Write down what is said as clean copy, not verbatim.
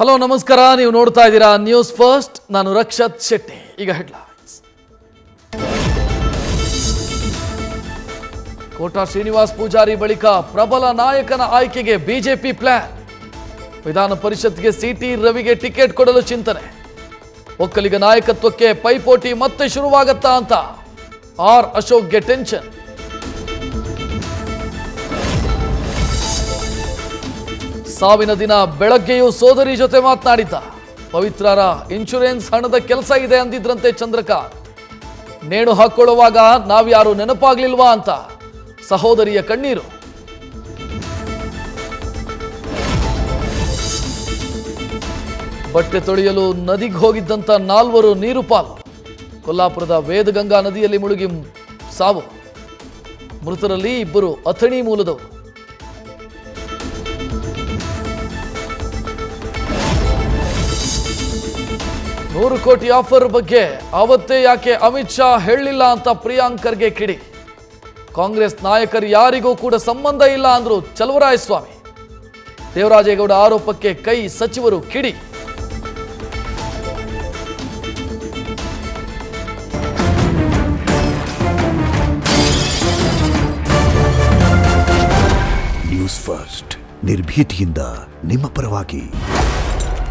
Hello ನಮಸ್ಕಾರ, ನೀವು ನೋಡ್ತಾ ಇದ್ದೀರಾ ನ್ಯೂಸ್ ಫಸ್ಟ್. ನಾನು ರಕ್ಷತ್ ಶೆಟ್ಟಿ. ಈಗ ಹೆಡ್ಲೈನ್ಸ್. ಕೋಟಾ ಶ್ರೀನಿವಾಸ್ ಪೂಜಾರಿ ಬಳಿಕ ಪ್ರಬಲ ನಾಯಕನ ಆಯ್ಕೆಗೆ ಬಿಜೆಪಿ ಪ್ಲಾನ್. ವಿಧಾನ ಪರಿಷತ್ಗೆ ಸಿಟಿ ರವಿಗೆ ಟಿಕೆಟ್ ಕೊಡಲು ಚಿಂತನೆ. ಒಕ್ಕಲಿಗ ನಾಯಕತ್ವಕ್ಕೆ ಪೈಪೋಟಿ ಮತ್ತೆ ಶುರುವಾಗತ್ತಾ ಅಂತ ಆರ್ ಅಶೋಕ್ಗೆ ಟೆನ್ಷನ್. ಸಾವಿನ ದಿನ ಬೆಳಗ್ಗೆಯೂ ಸೋದರಿ ಜೊತೆ ಮಾತನಾಡಿದ್ದ. ಪವಿತ್ರರ ಇನ್ಶೂರೆನ್ಸ್ ಹಣದ ಕೆಲಸ ಇದೆ ಅಂದಿದ್ರಂತೆ ಚಂದ್ರಕಾಂತ್. ನೇಣು ಹಾಕೊಳ್ಳುವಾಗ ನಾವ್ಯಾರು ನೆನಪಾಗ್ಲಿಲ್ವಾ ಅಂತ ಸಹೋದರಿಯ ಕಣ್ಣೀರು. ಬಟ್ಟೆ ತೊಳೆಯಲು ನದಿಗೆ ಹೋಗಿದ್ದಂತ 4 ನೀರು ಪಾಲು. ಕೊಲ್ಲಾಪುರದ ವೇದಗಂಗಾ ನದಿಯಲ್ಲಿ ಮುಳುಗಿ ಸಾವು. ಮೃತರಲ್ಲಿ 2 ಅಥಣಿ ಮೂಲದವರು. $100 ಕೋಟಿ ಆಫರ್ ಬಗ್ಗೆ ಅವತ್ತೇ ಯಾಕೆ ಅಮಿತ್ ಶಾ ಹೇಳಲಿಲ್ಲ ಅಂತ ಪ್ರಿಯಾಂಕ್ ಖರ್ಗೆ ಕಿಡಿ. ಕಾಂಗ್ರೆಸ್ ನಾಯಕರು ಯಾರಿಗೂ ಕೂಡ ಸಂಬಂಧ ಇಲ್ಲ ಅಂದ್ರು ಚಲುವರಾಯಸ್ವಾಮಿ. ದೇವರಾಜೇಗೌಡ ಆರೋಪಕ್ಕೆ ಕೈ ಸಚಿವರು ಕಿಡಿ. ನ್ಯೂಸ್ ಫಸ್ಟ್, ನಿರ್ಭೀತಿಯಿಂದ ನಿಮ್ಮ ಪರವಾಗಿ.